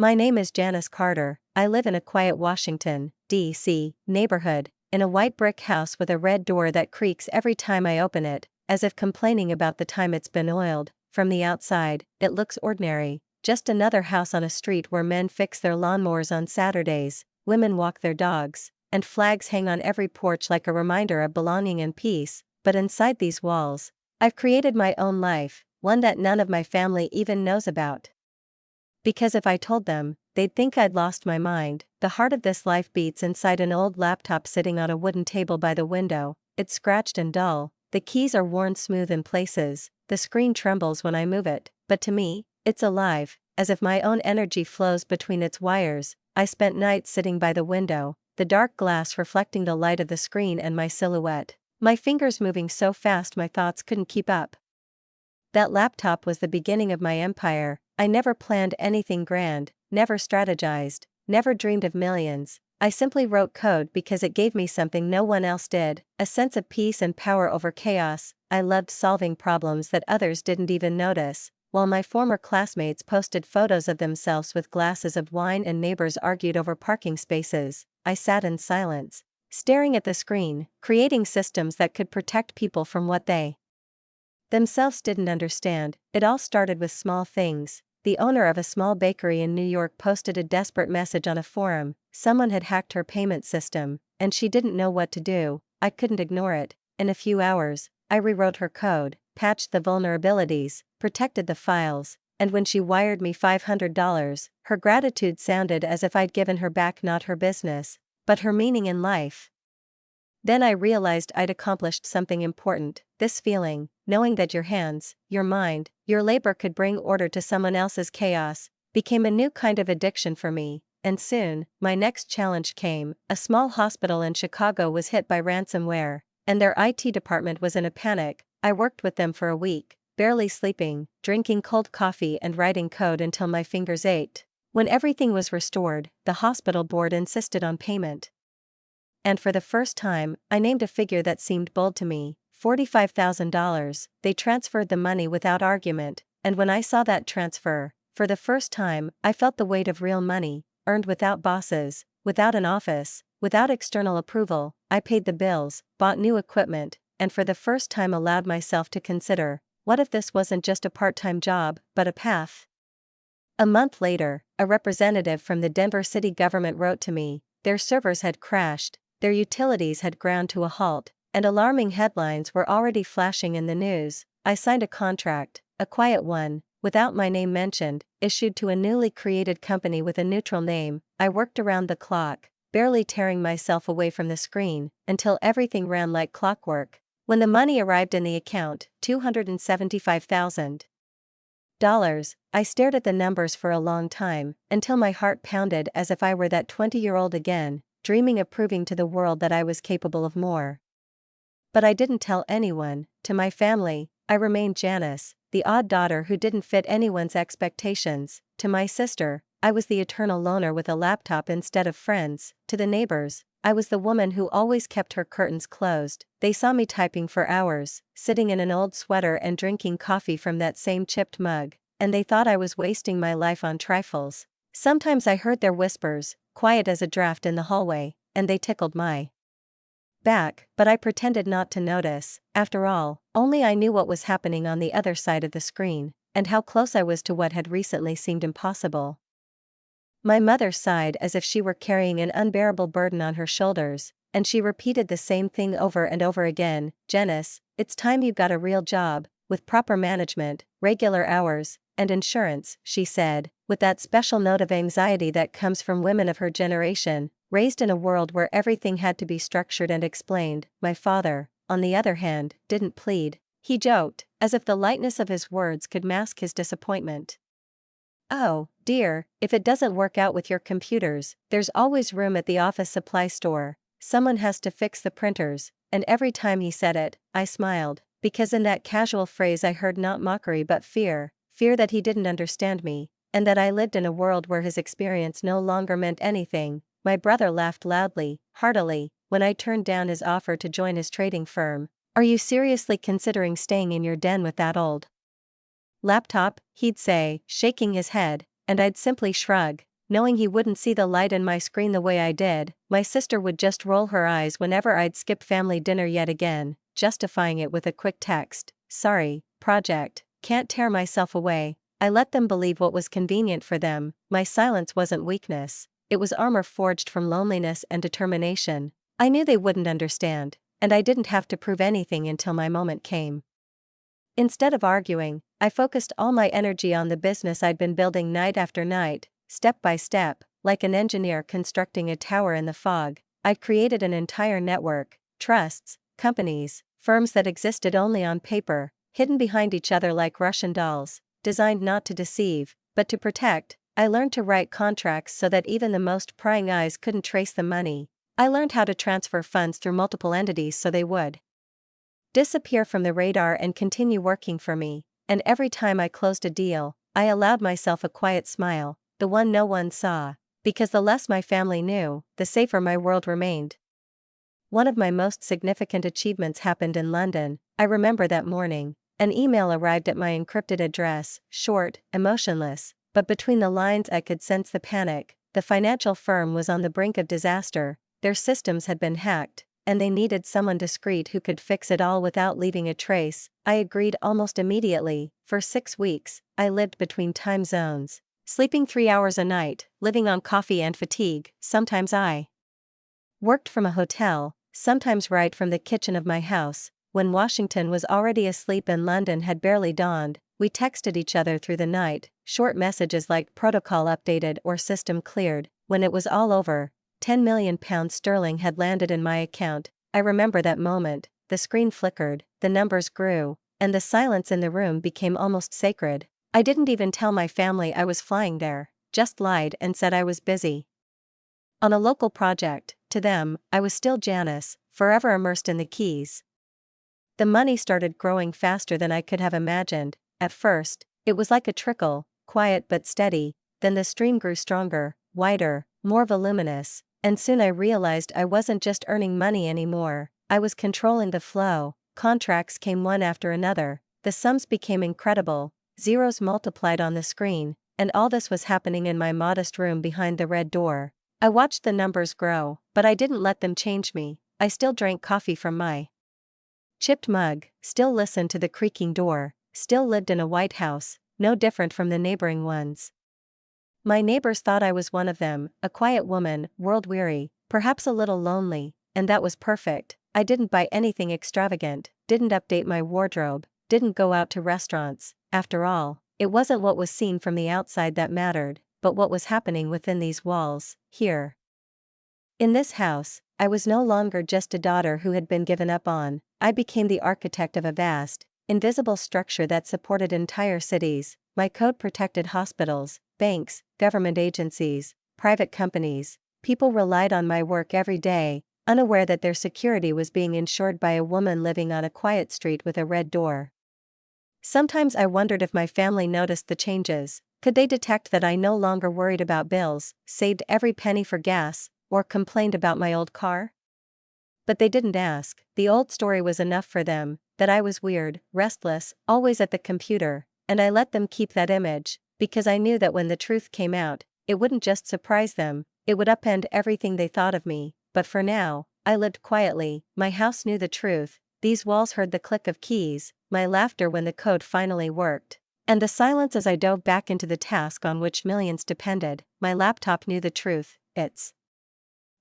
My name is Janice Carter. I live in a quiet Washington, D.C. neighborhood, in a white brick house with a red door that creaks every time I open it, as if complaining about the time it's been oiled. From the outside, it looks ordinary, just another house on a street where men fix their lawnmowers on Saturdays, women walk their dogs, and flags hang on every porch like a reminder of belonging and peace. But inside these walls, I've created my own life, one that none of my family even knows about. Because if I told them, they'd think I'd lost my mind. The heart of this life beats inside an old laptop sitting on a wooden table by the window. It's scratched and dull, the keys are worn smooth in places, the screen trembles when I move it, but to me, it's alive, as if my own energy flows between its wires. I spent nights sitting by the window, the dark glass reflecting the light of the screen and my silhouette, my fingers moving so fast my thoughts couldn't keep up. That laptop was the beginning of my empire. I never planned anything grand, never strategized, never dreamed of millions. I simply wrote code because it gave me something no one else did, a sense of peace and power over chaos. I loved solving problems that others didn't even notice. While my former classmates posted photos of themselves with glasses of wine and neighbors argued over parking spaces, I sat in silence, staring at the screen, creating systems that could protect people from what they themselves didn't understand. It all started with small things. The owner of a small bakery in New York posted a desperate message on a forum. Someone had hacked her payment system, and she didn't know what to do. I couldn't ignore it. In a few hours, I rewrote her code, patched the vulnerabilities, protected the files, and when she wired me $500, her gratitude sounded as if I'd given her back not her business, but her meaning in life. Then I realized I'd accomplished something important. This feeling, knowing that your hands, your mind, your labor could bring order to someone else's chaos, became a new kind of addiction for me. And soon, my next challenge came. A small hospital in Chicago was hit by ransomware, and their IT department was in a panic. I worked with them for a week, barely sleeping, drinking cold coffee and writing code until my fingers ached. When everything was restored, the hospital board insisted on payment. And for the first time, I named a figure that seemed bold to me, $45,000. They transferred the money without argument, and when I saw that transfer, for the first time, I felt the weight of real money, earned without bosses, without an office, without external approval. I paid the bills, bought new equipment, and for the first time allowed myself to consider, what if this wasn't just a part-time job, but a path? A month later, a representative from the Denver city government wrote to me. Their servers had crashed, their utilities had ground to a halt, and alarming headlines were already flashing in the news. I signed a contract, a quiet one, without my name mentioned, issued to a newly created company with a neutral name. I worked around the clock, barely tearing myself away from the screen, until everything ran like clockwork. When the money arrived in the account, $275,000, I stared at the numbers for a long time, until my heart pounded as if I were that 20-year-old again, dreaming of proving to the world that I was capable of more. But I didn't tell anyone. To my family, I remained Janice, the odd daughter who didn't fit anyone's expectations. To my sister, I was the eternal loner with a laptop instead of friends. To the neighbors, I was the woman who always kept her curtains closed. They saw me typing for hours, sitting in an old sweater and drinking coffee from that same chipped mug, and they thought I was wasting my life on trifles. Sometimes I heard their whispers, quiet as a draft in the hallway, and they tickled my back, but I pretended not to notice. After all, only I knew what was happening on the other side of the screen, and how close I was to what had recently seemed impossible. My mother sighed as if she were carrying an unbearable burden on her shoulders, and she repeated the same thing over and over again. Janice, it's time you got a real job, with proper management, regular hours, and insurance, she said, with that special note of anxiety that comes from women of her generation, raised in a world where everything had to be structured and explained. My father, on the other hand, didn't plead. He joked, as if the lightness of his words could mask his disappointment. Oh, dear, if it doesn't work out with your computers, there's always room at the office supply store. Someone has to fix the printers. And every time he said it, I smiled, because in that casual phrase I heard not mockery but fear that he didn't understand me, and that I lived in a world where his experience no longer meant anything. My brother laughed loudly, heartily, when I turned down his offer to join his trading firm. Are you seriously considering staying in your den with that old laptop? He'd say, shaking his head, and I'd simply shrug. knowing he wouldn't see the light in my screen the way I did. My sister would just roll her eyes whenever I'd skip family dinner yet again, justifying it with a quick text. Sorry, project, can't tear myself away. I let them believe what was convenient for them. My silence wasn't weakness. It was armor forged from loneliness and determination. I knew they wouldn't understand, and I didn't have to prove anything until my moment came. Instead of arguing, I focused all my energy on the business I'd been building night after night, step by step, like an engineer constructing a tower in the fog. I created an entire network, trusts, companies, firms that existed only on paper, hidden behind each other like Russian dolls, designed not to deceive, but to protect. I learned to write contracts so that even the most prying eyes couldn't trace the money. I learned how to transfer funds through multiple entities so they would disappear from the radar and continue working for me. And every time I closed a deal, I allowed myself a quiet smile, the one no one saw, because the less my family knew, the safer my world remained. One of my most significant achievements happened in London. I remember that morning. An email arrived at my encrypted address, short, emotionless, but between the lines I could sense the panic. The financial firm was on the brink of disaster, their systems had been hacked, and they needed someone discreet who could fix it all without leaving a trace. I agreed almost immediately. For 6 weeks, I lived between time zones, sleeping 3 hours a night, living on coffee and fatigue. Sometimes I worked from a hotel, sometimes right from the kitchen of my house. When Washington was already asleep and London had barely dawned, we texted each other through the night, short messages like protocol updated or system cleared. When it was all over, £10 million had landed in my account. I remember that moment. The screen flickered, the numbers grew, and the silence in the room became almost sacred. I didn't even tell my family I was flying there, just lied and said I was busy on a local project. To them, I was still Janice, forever immersed in the keys. The money started growing faster than I could have imagined. At first, it was like a trickle, quiet but steady. Then the stream grew stronger, wider, more voluminous, and soon I realized I wasn't just earning money anymore, I was controlling the flow. Contracts came one after another, the sums became incredible, zeros multiplied on the screen, and all this was happening in my modest room behind the red door. I watched the numbers grow, but I didn't let them change me. I still drank coffee from my chipped mug, still listened to the creaking door, still lived in a White House, no different from the neighboring ones. My neighbors thought I was one of them, a quiet woman, world-weary, perhaps a little lonely, and that was perfect. I didn't buy anything extravagant, didn't update my wardrobe, didn't go out to restaurants. After all, it wasn't what was seen from the outside that mattered, but what was happening within these walls, here. In this house, I was no longer just a daughter who had been given up on. I became the architect of a vast, invisible structure that supported entire cities. My code protected hospitals, banks, government agencies, private companies. People relied on my work every day, unaware that their security was being ensured by a woman living on a quiet street with a red door. Sometimes I wondered if my family noticed the changes. Could they detect that I no longer worried about bills, saved every penny for gas, or complained about my old car? But they didn't ask. The old story was enough for them, that I was weird, restless, always at the computer, and I let them keep that image, because I knew that when the truth came out, it wouldn't just surprise them, it would upend everything they thought of me. But for now, I lived quietly. My house knew the truth, these walls heard the click of keys, my laughter when the code finally worked, and the silence as I dove back into the task on which millions depended. My laptop knew the truth, its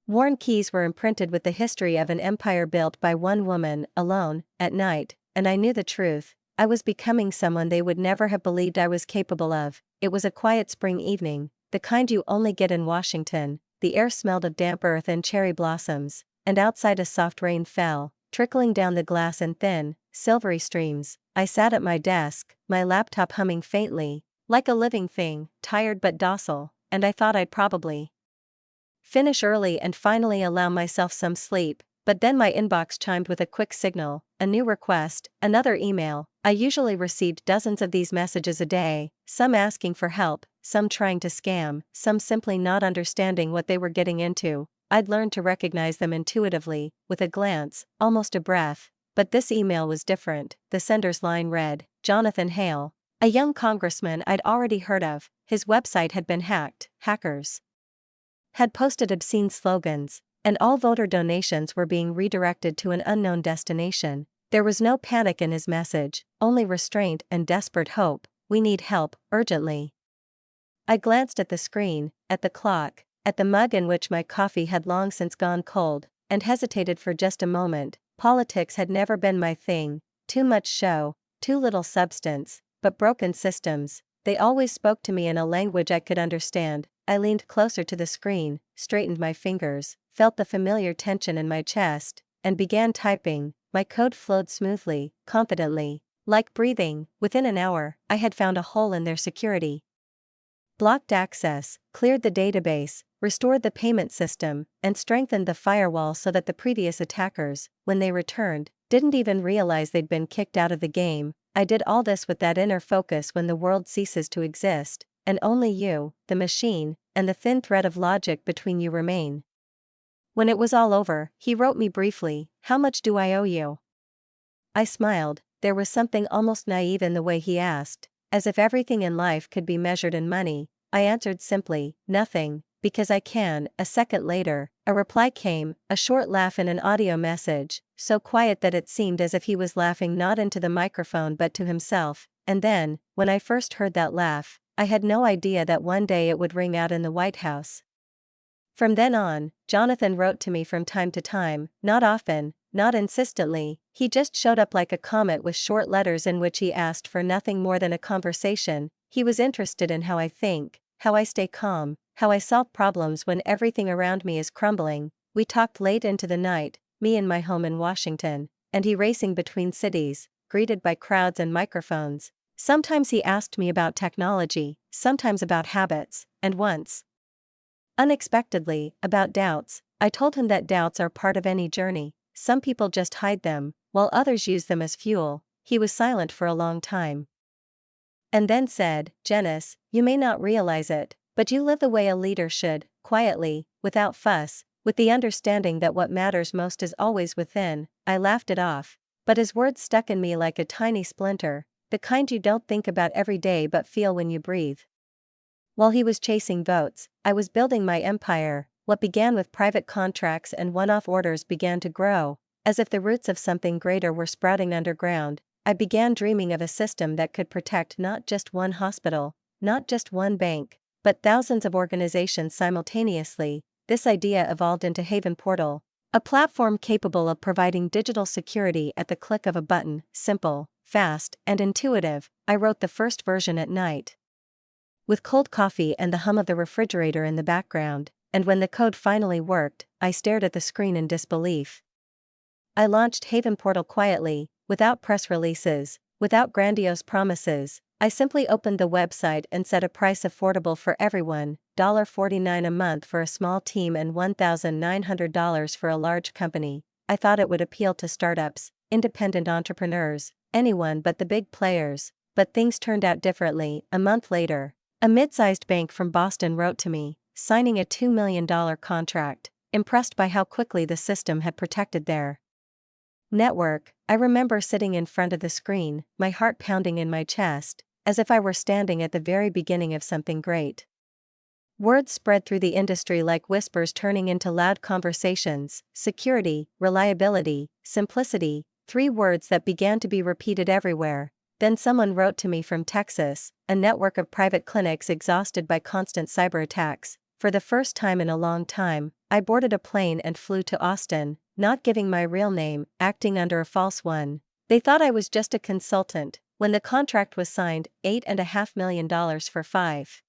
worn keys were imprinted with the history of an empire built by one woman, alone, at night, and I knew the truth. I was becoming someone they would never have believed I was capable of. It was a quiet spring evening, the kind you only get in Washington. The air smelled of damp earth and cherry blossoms, and outside a soft rain fell, trickling down the glass in thin, silvery streams. I sat at my desk, my laptop humming faintly, like a living thing, tired but docile, and I thought I'd probably finish early and finally allow myself some sleep. But then my inbox chimed with a quick signal, a new request, another email. I usually received dozens of these messages a day, some asking for help, some trying to scam, some simply not understanding what they were getting into. I'd learned to recognize them intuitively, with a glance, almost a breath. But this email was different. The sender's line read, Jonathan Hale, a young congressman I'd already heard of, his website had been hacked, hackers had posted obscene slogans, and all voter donations were being redirected to an unknown destination. There was no panic in his message, only restraint and desperate hope. We need help, urgently. I glanced at the screen, at the clock, at the mug in which my coffee had long since gone cold, and hesitated for just a moment. Politics had never been my thing, too much show, too little substance, but broken systems. They always spoke to me in a language I could understand. I leaned closer to the screen, straightened my fingers, felt the familiar tension in my chest, and began typing. My code flowed smoothly, confidently, like breathing. Within an hour, I had found a hole in their security, blocked access, cleared the database, restored the payment system, and strengthened the firewall so that the previous attackers, when they returned, didn't even realize they'd been kicked out of the game. I did all this with that inner focus when the world ceases to exist, and only you, the machine, and the thin thread of logic between you remain. When it was all over, he wrote me briefly, "How much do I owe you?" I smiled. There was something almost naive in the way he asked, as if everything in life could be measured in money. I answered simply, "Nothing, because I can." A second later, a reply came, a short laugh in an audio message, so quiet that it seemed as if he was laughing not into the microphone but to himself. And then, when I first heard that laugh, I had no idea that one day it would ring out in the White House. From then on, Jonathan wrote to me from time to time, not often, not insistently. He just showed up like a comet with short letters in which he asked for nothing more than a conversation. He was interested in how I think, how I stay calm, how I solve problems when everything around me is crumbling. We talked late into the night, me in my home in Washington, and he racing between cities, greeted by crowds and microphones. Sometimes he asked me about technology, sometimes about habits, and once, unexpectedly, about doubts. I told him that doubts are part of any journey. Some people just hide them, while others use them as fuel. He was silent for a long time, and then said, "Janice, you may not realize it, but you live the way a leader should, quietly, without fuss, with the understanding that what matters most is always within." I laughed it off, but his words stuck in me like a tiny splinter, the kind you don't think about every day but feel when you breathe. While he was chasing votes, I was building my empire. What began with private contracts and one-off orders began to grow, as if the roots of something greater were sprouting underground. I began dreaming of a system that could protect not just one hospital, not just one bank, but thousands of organizations simultaneously. This idea evolved into Haven Portal, a platform capable of providing digital security at the click of a button, simple, fast, and intuitive. I wrote the first version at night, with cold coffee and the hum of the refrigerator in the background, and when the code finally worked, I stared at the screen in disbelief. I launched Haven Portal quietly, without press releases, without grandiose promises. I simply opened the website and set a price affordable for everyone, $49 a month for a small team and $1,900 for a large company. I thought it would appeal to startups, independent entrepreneurs, anyone but the big players, but things turned out differently. A month later, a mid-sized bank from Boston wrote to me, signing a $2 million contract, impressed by how quickly the system had protected their network. I remember sitting in front of the screen, my heart pounding in my chest, as if I were standing at the very beginning of something great. Words spread through the industry like whispers turning into loud conversations: security, reliability, simplicity, 3 words that began to be repeated everywhere. Then someone wrote to me from Texas, a network of private clinics exhausted by constant cyber attacks. For the first time in a long time, I boarded a plane and flew to Austin, not giving my real name, acting under a false one. They thought I was just a consultant. When the contract was signed, $8.5 million for 5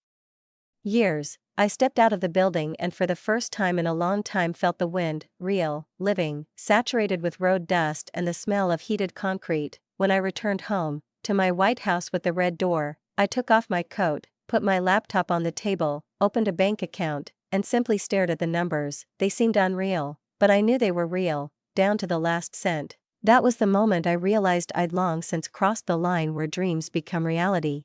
years, I stepped out of the building and for the first time in a long time felt the wind, real, living, saturated with road dust and the smell of heated concrete. When I returned home, to my White House with the red door, I took off my coat, put my laptop on the table, opened a bank account, and simply stared at the numbers. They seemed unreal, but I knew they were real, down to the last cent. That was the moment I realized I'd long since crossed the line where dreams become reality.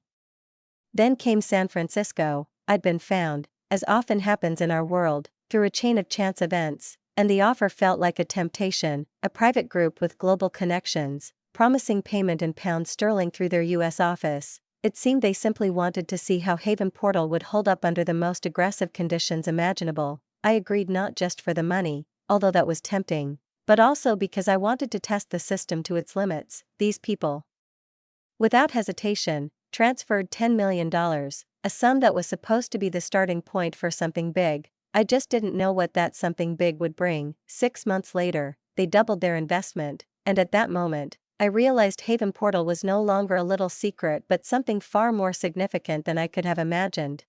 Then came San Francisco. I'd been found, as often happens in our world, through a chain of chance events, and the offer felt like a temptation, a private group with global connections, promising payment in pounds sterling through their U.S. office. It seemed they simply wanted to see how Haven Portal would hold up under the most aggressive conditions imaginable. I agreed not just for the money, although that was tempting, but also because I wanted to test the system to its limits. These people, without hesitation, transferred $10 million, a sum that was supposed to be the starting point for something big. I just didn't know what that something big would bring. 6 months later, they doubled their investment, and at that moment, I realized Haven Portal was no longer a little secret but something far more significant than I could have imagined.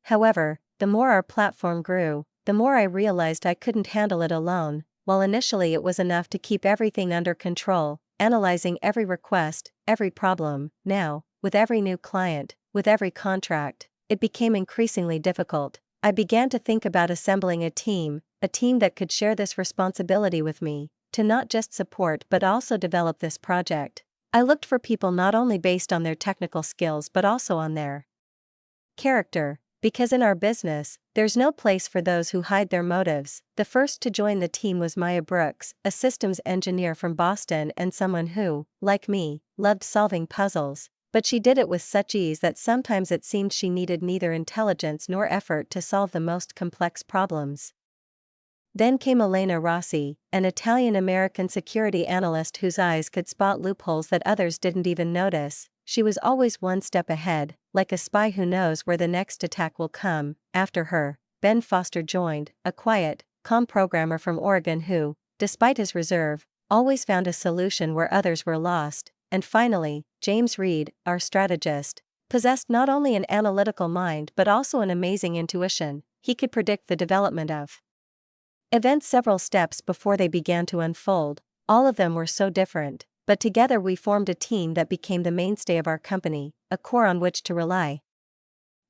However, the more our platform grew, the more I realized I couldn't handle it alone. While initially it was enough to keep everything under control, analyzing every request, every problem, now, with every new client, with every contract, it became increasingly difficult. I began to think about assembling a team that could share this responsibility with me, to not just support but also develop this project. I looked for people not only based on their technical skills but also on their character, because in our business, there's no place for those who hide their motives. The first to join the team was Maya Brooks, a systems engineer from Boston and someone who, like me, loved solving puzzles, but she did it with such ease that sometimes it seemed she needed neither intelligence nor effort to solve the most complex problems. Then came Elena Rossi, an Italian-American security analyst whose eyes could spot loopholes that others didn't even notice. She was always one step ahead, like a spy who knows where the next attack will come. After her, Ben Foster joined, a quiet, calm programmer from Oregon who, despite his reserve, always found a solution where others were lost. And finally, James Reed, our strategist, possessed not only an analytical mind but also an amazing intuition. He could predict the development of events several steps before they began to unfold. All of them were so different, but together we formed a team that became the mainstay of our company, a core on which to rely.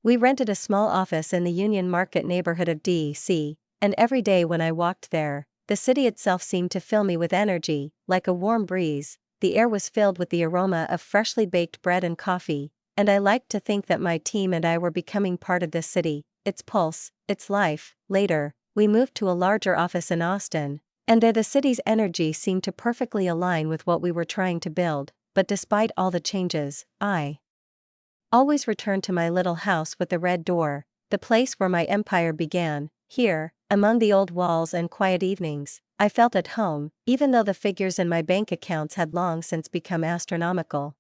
We rented a small office in the Union Market neighborhood of D.C., and every day when I walked there, the city itself seemed to fill me with energy, like a warm breeze. The air was filled with the aroma of freshly baked bread and coffee, and I liked to think that my team and I were becoming part of this city, its pulse, its life. Later, we moved to a larger office in Austin, and there the city's energy seemed to perfectly align with what we were trying to build. But despite all the changes, I always returned to my little house with the red door, the place where my empire began. Here, among the old walls and quiet evenings, I felt at home, even though the figures in my bank accounts had long since become astronomical.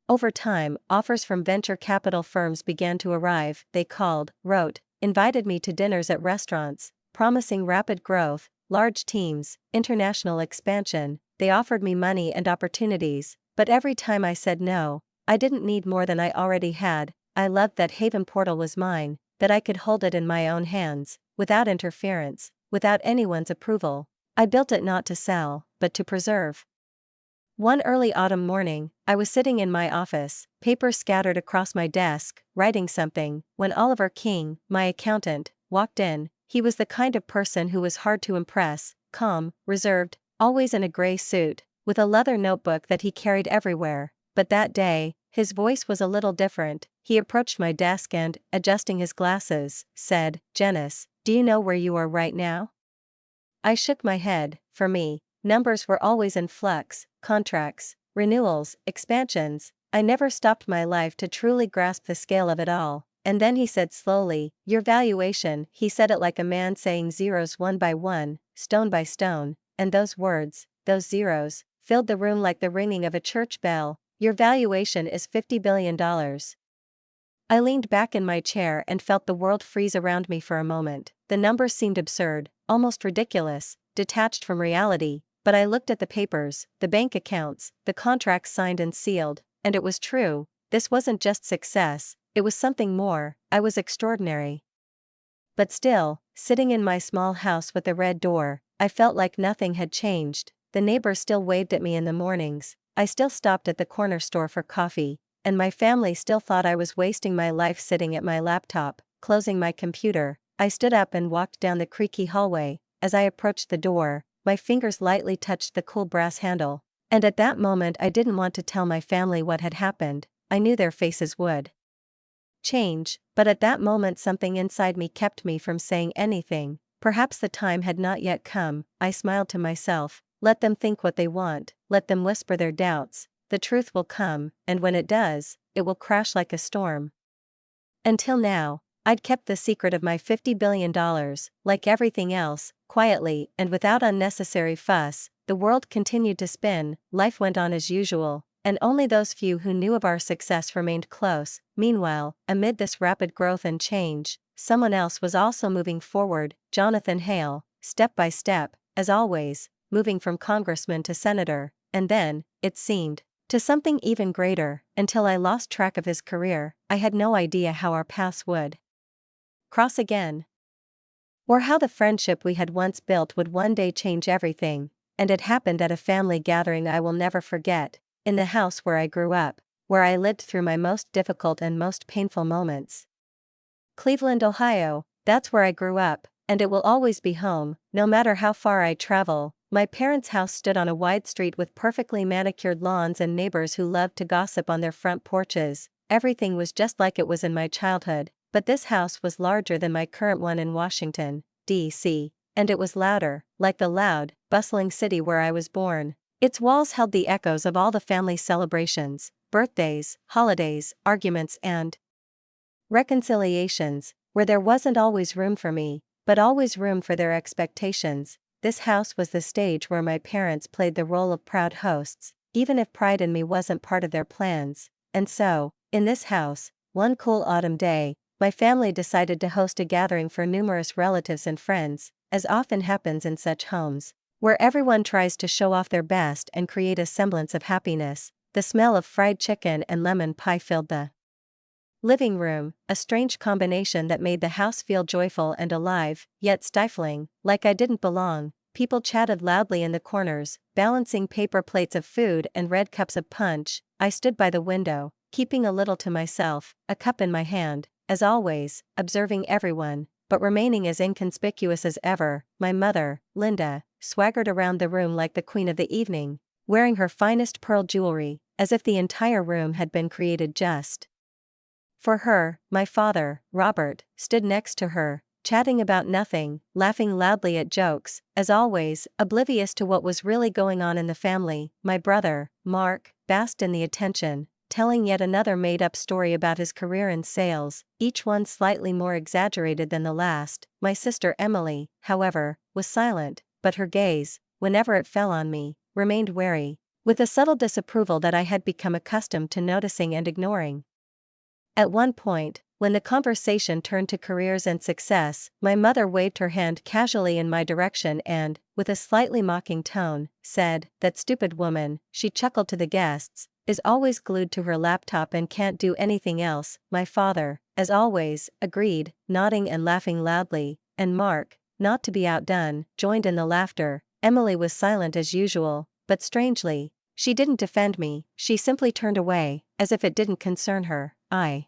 Over time, offers from venture capital firms began to arrive. They called, wrote, invited me to dinners at restaurants, promising rapid growth, large teams, international expansion. They offered me money and opportunities, but every time I said no. I didn't need more than I already had. I loved that Haven Portal was mine, that I could hold it in my own hands, without interference, without anyone's approval. I built it not to sell, but to preserve. One early autumn morning, I was sitting in my office, papers scattered across my desk, writing something, when Oliver King, my accountant, walked in. He was the kind of person who was hard to impress, calm, reserved, always in a gray suit, with a leather notebook that he carried everywhere. But that day, his voice was a little different. He approached my desk and, adjusting his glasses, said, "Janice, do you know where you are right now?" I shook my head. For me, numbers were always in flux, contracts, renewals, expansions. I never stopped my life to truly grasp the scale of it all. And then he said slowly, "Your valuation." He said it like a man saying zeros one by one, stone by stone, and those words, those zeros, filled the room like the ringing of a church bell. "Your valuation is $50 billion. I leaned back in my chair and felt the world freeze around me for a moment. The numbers seemed absurd, almost ridiculous, detached from reality, but I looked at the papers, the bank accounts, the contracts signed and sealed, and it was true. This wasn't just success, it was something more. I was extraordinary. But still, sitting in my small house with the red door, I felt like nothing had changed. The neighbors still waved at me in the mornings, I still stopped at the corner store for coffee, and my family still thought I was wasting my life sitting at my laptop. Closing my computer, I stood up and walked down the creaky hallway. As I approached the door, my fingers lightly touched the cool brass handle. And at that moment I didn't want to tell my family what had happened. I knew their faces would change, but at that moment something inside me kept me from saying anything. Perhaps the time had not yet come. I smiled to myself. Let them think what they want, let them whisper their doubts. the truth will come, and when it does, it will crash like a storm. Until now, I'd kept the secret of my $50 billion, like everything else, quietly and without unnecessary fuss. The world continued to spin, life went on as usual, and only those few who knew of our success remained close. Meanwhile, amid this rapid growth and change, someone else was also moving forward, Jonathan Hale, step by step, as always, moving from congressman to senator, and then, it seemed, to something even greater. Until I lost track of his career, I had no idea how our paths would cross again, or how the friendship we had once built would one day change everything. And it happened at a family gathering I will never forget, in the house where I grew up, where I lived through my most difficult and most painful moments. Cleveland, Ohio, that's where I grew up, and it will always be home, no matter how far I travel. My parents' house stood on a wide street with perfectly manicured lawns and neighbors who loved to gossip on their front porches. Everything was just like it was in my childhood, but this house was larger than my current one in Washington, D.C., and it was louder, like the loud, bustling city where I was born. Its walls held the echoes of all the family celebrations, birthdays, holidays, arguments, and reconciliations, where there wasn't always room for me, but always room for their expectations. This house was the stage where my parents played the role of proud hosts, even if pride in me wasn't part of their plans. And so, in this house, one cool autumn day, my family decided to host a gathering for numerous relatives and friends, as often happens in such homes, where everyone tries to show off their best and create a semblance of happiness. The smell of fried chicken and lemon pie filled the living room, a strange combination that made the house feel joyful and alive, yet stifling, like I didn't belong. People chatted loudly in the corners, balancing paper plates of food and red cups of punch. I stood by the window, keeping a little to myself, a cup in my hand, as always, observing everyone, but remaining as inconspicuous as ever. My mother, Linda, swaggered around the room like the queen of the evening, wearing her finest pearl jewelry, as if the entire room had been created just for her. My father, Robert, stood next to her, chatting about nothing, laughing loudly at jokes, as always, oblivious to what was really going on in the family. My brother, Mark, basked in the attention, telling yet another made-up story about his career in sales, each one slightly more exaggerated than the last. My sister Emily, however, was silent, but her gaze, whenever it fell on me, remained wary, with a subtle disapproval that I had become accustomed to noticing and ignoring. At one point, when the conversation turned to careers and success, my mother waved her hand casually in my direction and, with a slightly mocking tone, said, "That stupid woman," she chuckled to the guests, "is always glued to her laptop and can't do anything else." My father, as always, agreed, nodding and laughing loudly, and Mark, not to be outdone, joined in the laughter. Emily was silent as usual, but strangely, she didn't defend me, she simply turned away, as if it didn't concern her. I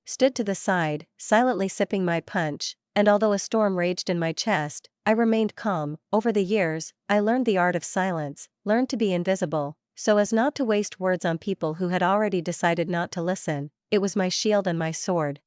stood to the side, silently sipping my punch, and although a storm raged in my chest, I remained calm. Over the years, I learned the art of silence, learned to be invisible, so as not to waste words on people who had already decided not to listen. It was my shield and my sword.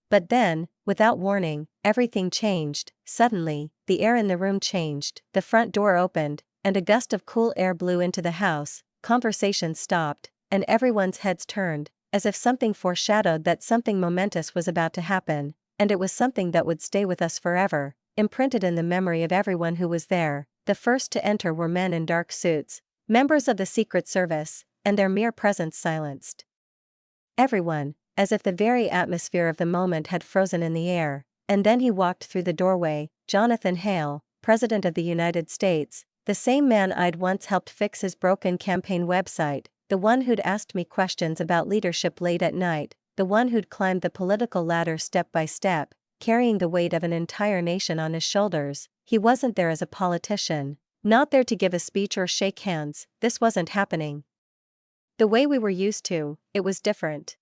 But then, without warning, everything changed. Suddenly, the air in the room changed, the front door opened, and a gust of cool air blew into the house. Conversation stopped, and everyone's heads turned, as if something foreshadowed that something momentous was about to happen, and it was something that would stay with us forever, imprinted in the memory of everyone who was there. The first to enter were men in dark suits, members of the Secret Service, and their mere presence silenced everyone, as if the very atmosphere of the moment had frozen in the air. And then he walked through the doorway, Jonathan Hale, President of the United States, the same man I'd once helped fix his broken campaign website, the one who'd asked me questions about leadership late at night, the one who'd climbed the political ladder step by step, carrying the weight of an entire nation on his shoulders. He wasn't there as a politician, not there to give a speech or shake hands. This wasn't happening the way we were used to. It was different.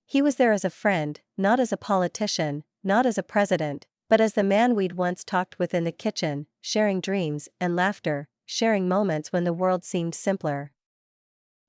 He was there as a friend, not as a politician, not as a president, but as the man we'd once talked with in the kitchen, sharing dreams and laughter, sharing moments when the world seemed simpler.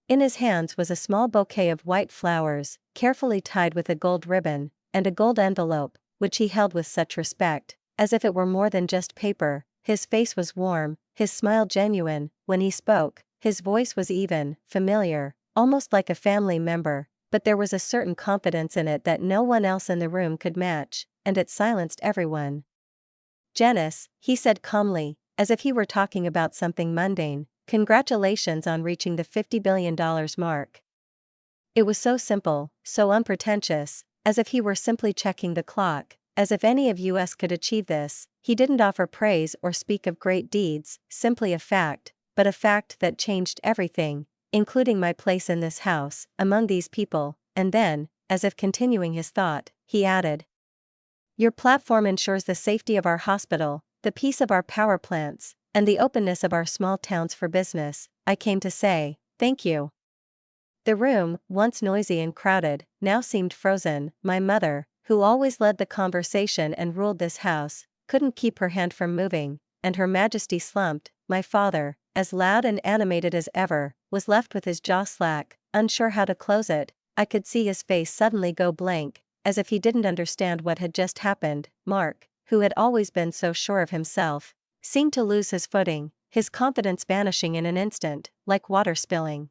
In his hands was a small bouquet of white flowers, carefully tied with a gold ribbon, and a gold envelope, which he held with such respect, as if it were more than just paper. His face was warm, his smile genuine. When he spoke, His voice was even, familiar, almost like a family member, but there was a certain confidence in it that no one else in the room could match, and it silenced everyone. "Janice," he said calmly, as if he were talking about something mundane, "congratulations on reaching the $50 billion mark." It was so simple, so unpretentious, as if he were simply checking the clock, as if any of us could achieve this. He didn't offer praise or speak of great deeds, simply a fact, but a fact that changed everything, including my place in this house, among these people, and then, as if continuing his thought, he added, "Your platform ensures the safety of our hospital, the peace of our power plants, and the openness of our small towns for business. I came to say, thank you." The room, once noisy and crowded, now seemed frozen. My mother, who always led the conversation and ruled this house, couldn't keep her hand from moving, and Her Majesty slumped. My father, as loud and animated as ever, was left with his jaw slack, unsure how to close it. I could see his face suddenly go blank, as if he didn't understand what had just happened. Mark, who had always been so sure of himself, seemed to lose his footing, his confidence vanishing in an instant, like water spilling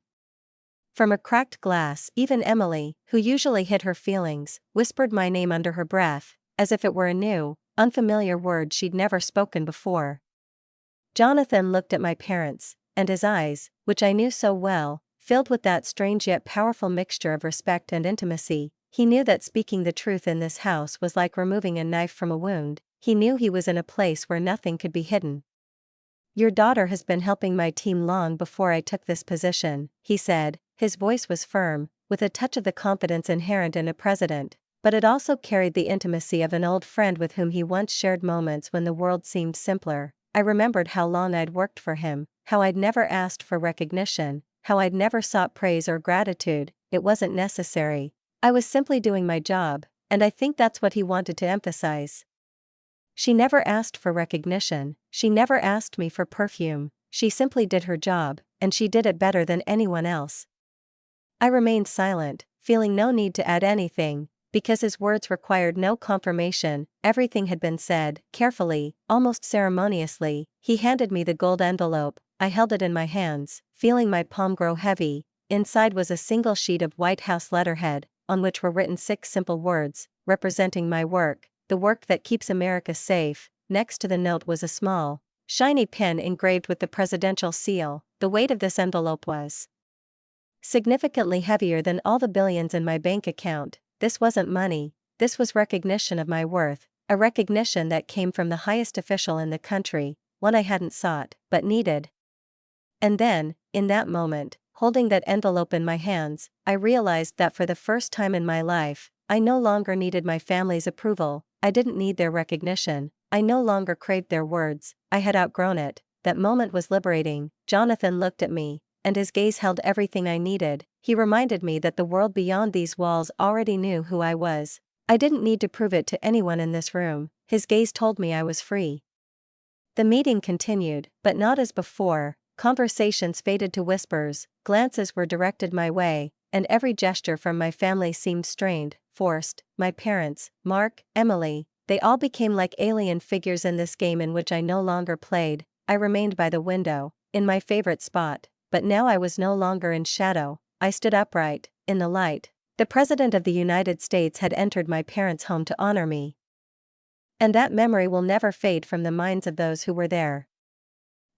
from a cracked glass. Even Emily, who usually hid her feelings, whispered my name under her breath, as if it were a new, unfamiliar word she'd never spoken before. Jonathan looked at my parents, and his eyes, which I knew so well, filled with that strange yet powerful mixture of respect and intimacy. He knew that speaking the truth in this house was like removing a knife from a wound. He knew he was in a place where nothing could be hidden. "Your daughter has been helping my team long before I took this position," he said. His voice was firm, with a touch of the confidence inherent in a president, but it also carried the intimacy of an old friend with whom he once shared moments when the world seemed simpler. I remembered how long I'd worked for him, how I'd never asked for recognition, how I'd never sought praise or gratitude. It wasn't necessary. I was simply doing my job, and I think that's what he wanted to emphasize. "She never asked for recognition, she never asked me for perfume, she simply did her job, and she did it better than anyone else." I remained silent, feeling no need to add anything, because his words required no confirmation. Everything had been said. Carefully, almost ceremoniously, he handed me the gold envelope. I held it in my hands, feeling my palm grow heavy. Inside was a single sheet of White House letterhead, on which were written 6 simple words, representing my work, the work that keeps America safe. Next to the note was a small, shiny pen engraved with the presidential seal. The weight of this envelope was significantly heavier than all the billions in my bank account. This wasn't money, this was recognition of my worth, a recognition that came from the highest official in the country, one I hadn't sought, but needed. And then, in that moment, holding that envelope in my hands, I realized that for the first time in my life, I no longer needed my family's approval. I didn't need their recognition, I no longer craved their words. I had outgrown it. That moment was liberating. Jonathan looked at me, and his gaze held everything I needed. He reminded me that the world beyond these walls already knew who I was. I didn't need to prove it to anyone in this room. His gaze told me I was free. The meeting continued, but not as before. Conversations faded to whispers, glances were directed my way, and every gesture from my family seemed strained, forced. My parents, Mark, Emily, they all became like alien figures in this game in which I no longer played. I remained by the window, in my favorite spot. But now I was no longer in shadow, I stood upright, in the light. The President of the United States had entered my parents' home to honor me. And that memory will never fade from the minds of those who were there.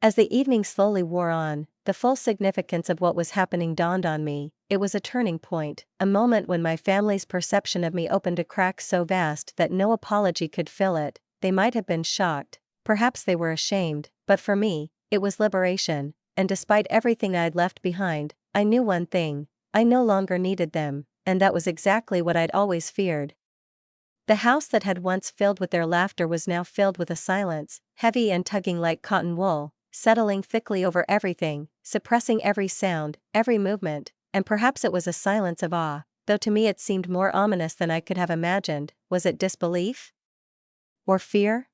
As the evening slowly wore on, the full significance of what was happening dawned on me. It was a turning point, a moment when my family's perception of me opened a crack so vast that no apology could fill it. They might have been shocked, perhaps they were ashamed, but for me, it was liberation. And despite everything I'd left behind, I knew one thing: I no longer needed them, and that was exactly what I'd always feared. The house that had once filled with their laughter was now filled with a silence, heavy and tugging like cotton wool, settling thickly over everything, suppressing every sound, every movement, and perhaps it was a silence of awe, though to me it seemed more ominous than I could have imagined. Was it disbelief? Or fear?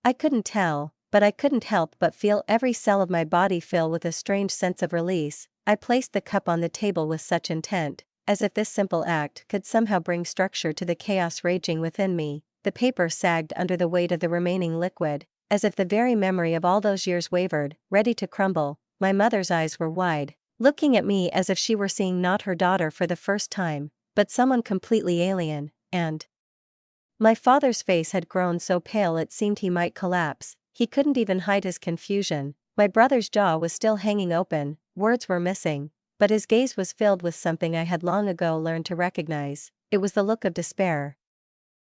I couldn't tell. But I couldn't help but feel every cell of my body fill with a strange sense of release. I placed the cup on the table with such intent, as if this simple act could somehow bring structure to the chaos raging within me. The paper sagged under the weight of the remaining liquid, as if the very memory of all those years wavered, ready to crumble. My mother's eyes were wide, looking at me as if she were seeing not her daughter for the first time, but someone completely alien, and my father's face had grown so pale it seemed he might collapse. He couldn't even hide his confusion. My brother's jaw was still hanging open, words were missing, but his gaze was filled with something I had long ago learned to recognize. It was the look of despair.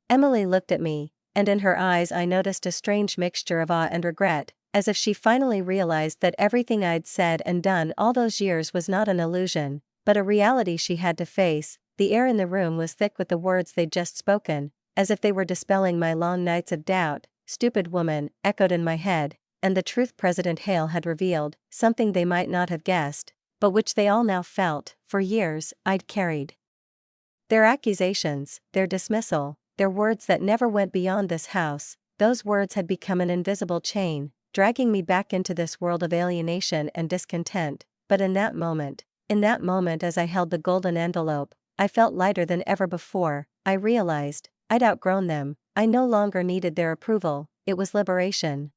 Emily looked at me, and in her eyes I noticed a strange mixture of awe and regret, as if she finally realized that everything I'd said and done all those years was not an illusion, but a reality she had to face. The air in the room was thick with the words they'd just spoken, as if they were dispelling my long nights of doubt. "Stupid woman," echoed in my head, and the truth President Hale had revealed, something they might not have guessed, but which they all now felt. For years, I'd carried their accusations, their dismissal, their words that never went beyond this house. Those words had become an invisible chain, dragging me back into this world of alienation and discontent. But in that moment as I held the golden envelope, I felt lighter than ever before. I realized I'd outgrown them. I no longer needed their approval. It was liberation.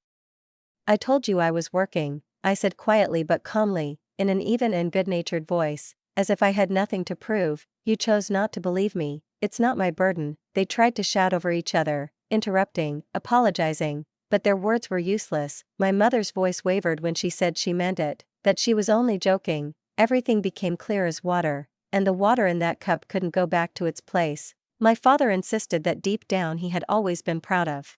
"I told you I was working," I said quietly but calmly, in an even and good-natured voice, as if I had nothing to prove. "You chose not to believe me. It's not my burden." They tried to shout over each other, interrupting, apologizing, but their words were useless. My mother's voice wavered when she said she meant it, that she was only joking. Everything became clear as water, and the water in that cup couldn't go back to its place. My father insisted that deep down he had always been proud of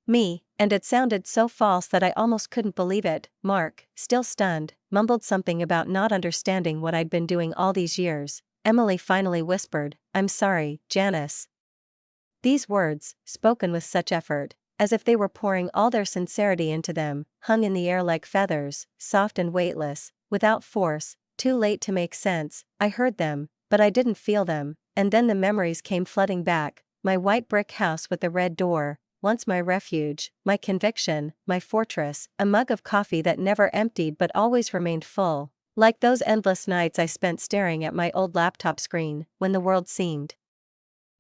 me, and it sounded so false that I almost couldn't believe it. Mark, still stunned, mumbled something about not understanding what I'd been doing all these years. Emily finally whispered, "I'm sorry, Janice." These words, spoken with such effort, as if they were pouring all their sincerity into them, hung in the air like feathers, soft and weightless, without force. Too late to make sense. I heard them, but I didn't feel them. And then the memories came flooding back. My white brick house with the red door, once my refuge, my conviction, my fortress, a mug of coffee that never emptied but always remained full, like those endless nights I spent staring at my old laptop screen, when the world seemed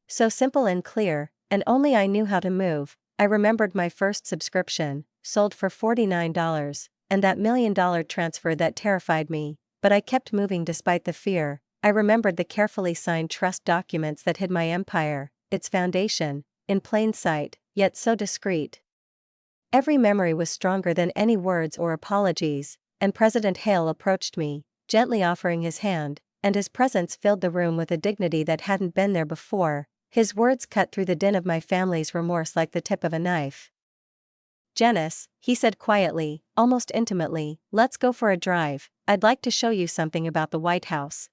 so simple and clear, and only I knew how to move. I remembered my first subscription, sold for $49, and that $1 million transfer that terrified me, but I kept moving despite the fear. I remembered the carefully signed trust documents that hid my empire, its foundation, in plain sight, yet so discreet. Every memory was stronger than any words or apologies, and President Hale approached me, gently offering his hand, and his presence filled the room with a dignity that hadn't been there before. His words cut through the din of my family's remorse like the tip of a knife. "Janice," he said quietly, almost intimately, "let's go for a drive. I'd like to show you something about the White House."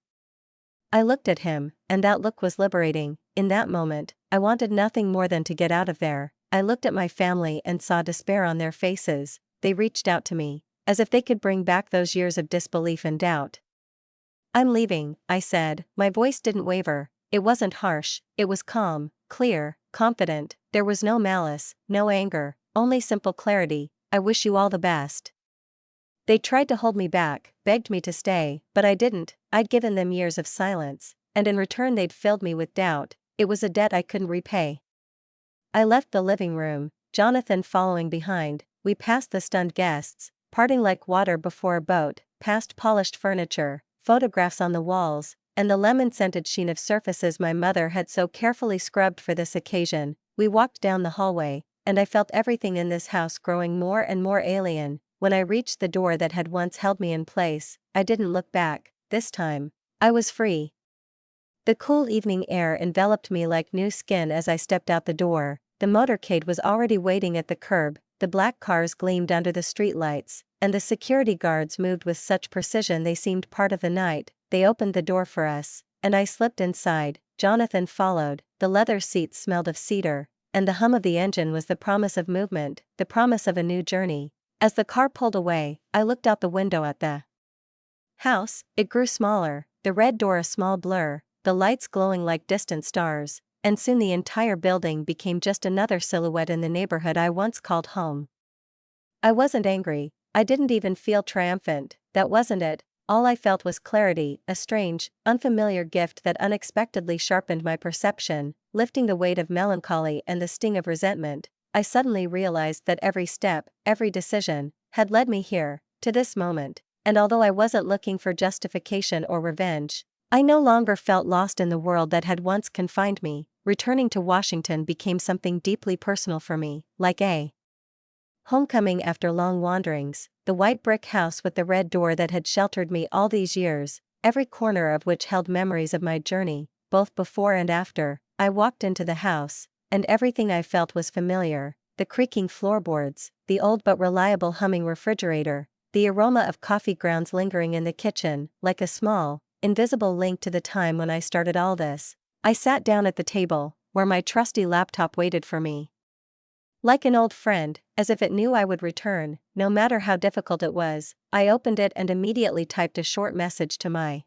I looked at him, and that look was liberating. In that moment, I wanted nothing more than to get out of there. I looked at my family and saw despair on their faces. They reached out to me, as if they could bring back those years of disbelief and doubt. "I'm leaving," I said. My voice didn't waver. It wasn't harsh, it was calm, clear, confident. There was no malice, no anger, only simple clarity. "I wish you all the best." They tried to hold me back, begged me to stay, but I didn't. I'd given them years of silence, and in return they'd filled me with doubt. It was a debt I couldn't repay. I left the living room, Jonathan following behind. We passed the stunned guests, parting like water before a boat, past polished furniture, photographs on the walls, and the lemon-scented sheen of surfaces my mother had so carefully scrubbed for this occasion. We walked down the hallway, and I felt everything in this house growing more and more alien. When I reached the door that had once held me in place, I didn't look back. This time, I was free. The cool evening air enveloped me like new skin as I stepped out the door. The motorcade was already waiting at the curb, the black cars gleamed under the streetlights, and the security guards moved with such precision they seemed part of the night. They opened the door for us, and I slipped inside. Jonathan followed. The leather seats smelled of cedar, and the hum of the engine was the promise of movement, the promise of a new journey. As the car pulled away, I looked out the window at the house. It grew smaller, the red door a small blur, the lights glowing like distant stars, and soon the entire building became just another silhouette in the neighborhood I once called home. I wasn't angry, I didn't even feel triumphant. That wasn't it. All I felt was clarity, a strange, unfamiliar gift that unexpectedly sharpened my perception, lifting the weight of melancholy and the sting of resentment. I suddenly realized that every step, every decision, had led me here, to this moment, and although I wasn't looking for justification or revenge, I no longer felt lost in the world that had once confined me. Returning to Washington became something deeply personal for me, like a homecoming after long wanderings. The white brick house with the red door that had sheltered me all these years, every corner of which held memories of my journey, both before and after. I walked into the house, and everything I felt was familiar: the creaking floorboards, the old but reliable humming refrigerator, the aroma of coffee grounds lingering in the kitchen, like a small, invisible link to the time when I started all this. I sat down at the table, where my trusty laptop waited for me. Like an old friend, as if it knew I would return, no matter how difficult it was, I opened it and immediately typed a short message to my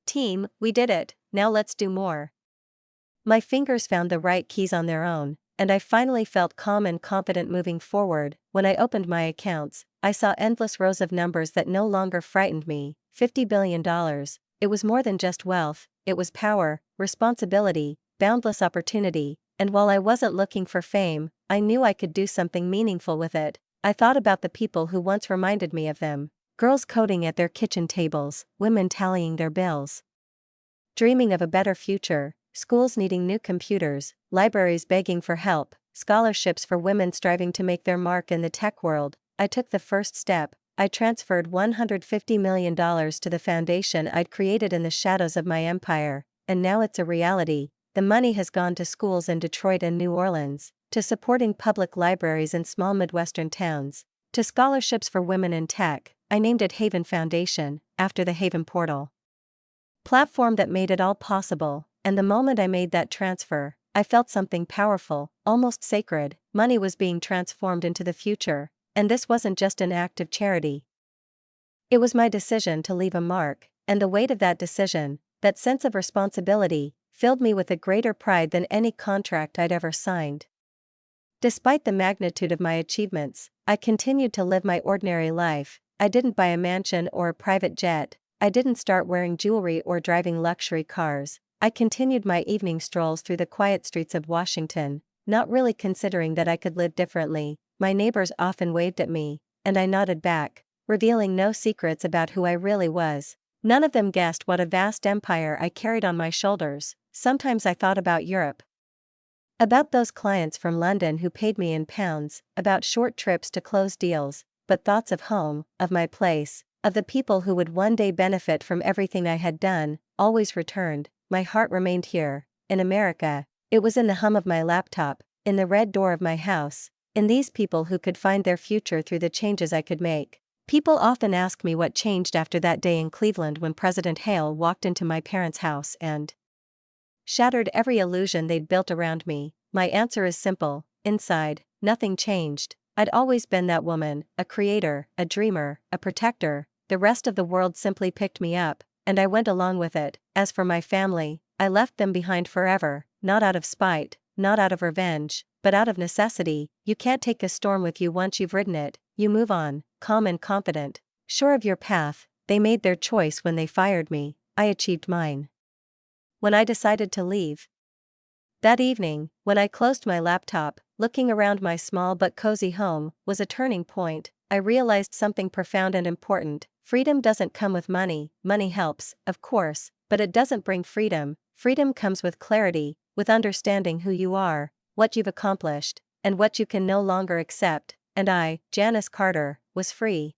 team: "We did it, now let's do more." My fingers found the right keys on their own, and I finally felt calm and confident moving forward. When I opened my accounts, I saw endless rows of numbers that no longer frightened me. $50 billion. It was more than just wealth, it was power, responsibility, boundless opportunity, and while I wasn't looking for fame, I knew I could do something meaningful with it. I thought about the people who once reminded me of them: girls coding at their kitchen tables, women tallying their bills, dreaming of a better future, schools needing new computers, libraries begging for help, scholarships for women striving to make their mark in the tech world. I took the first step. I transferred $150 million to the foundation I'd created in the shadows of my empire, and now it's a reality. The money has gone to schools in Detroit and New Orleans, to supporting public libraries in small Midwestern towns, to scholarships for women in tech. I named it Haven Foundation, after the Haven portal platform that made it all possible, and the moment I made that transfer, I felt something powerful, almost sacred. Money was being transformed into the future, and this wasn't just an act of charity. It was my decision to leave a mark, and the weight of that decision, that sense of responsibility, filled me with a greater pride than any contract I'd ever signed. Despite the magnitude of my achievements, I continued to live my ordinary life. I didn't buy a mansion or a private jet. I didn't start wearing jewelry or driving luxury cars. I continued my evening strolls through the quiet streets of Washington, not really considering that I could live differently. My neighbors often waved at me, and I nodded back, revealing no secrets about who I really was. None of them guessed what a vast empire I carried on my shoulders. Sometimes I thought about Europe, about those clients from London who paid me in pounds, about short trips to close deals, but thoughts of home, of my place, of the people who would one day benefit from everything I had done, always returned. My heart remained here, in America. It was in the hum of my laptop, in the red door of my house, in these people who could find their future through the changes I could make. People often ask me what changed after that day in Cleveland when President Hale walked into my parents' house and shattered every illusion they'd built around me. My answer is simple: inside, nothing changed. I'd always been that woman, a creator, a dreamer, a protector. The rest of the world simply picked me up, and I went along with it. As for my family, I left them behind forever, not out of spite, not out of revenge, but out of necessity. You can't take a storm with you once you've ridden it. You move on, calm and confident, sure of your path. They made their choice when they fired me. I achieved mine when I decided to leave. That evening, when I closed my laptop, looking around my small but cozy home was a turning point. I realized something profound and important. Freedom doesn't come with money. Money helps, of course, but it doesn't bring freedom. Freedom comes with clarity, with understanding who you are, what you've accomplished, and what you can no longer accept. And I, Janice Carter, was free.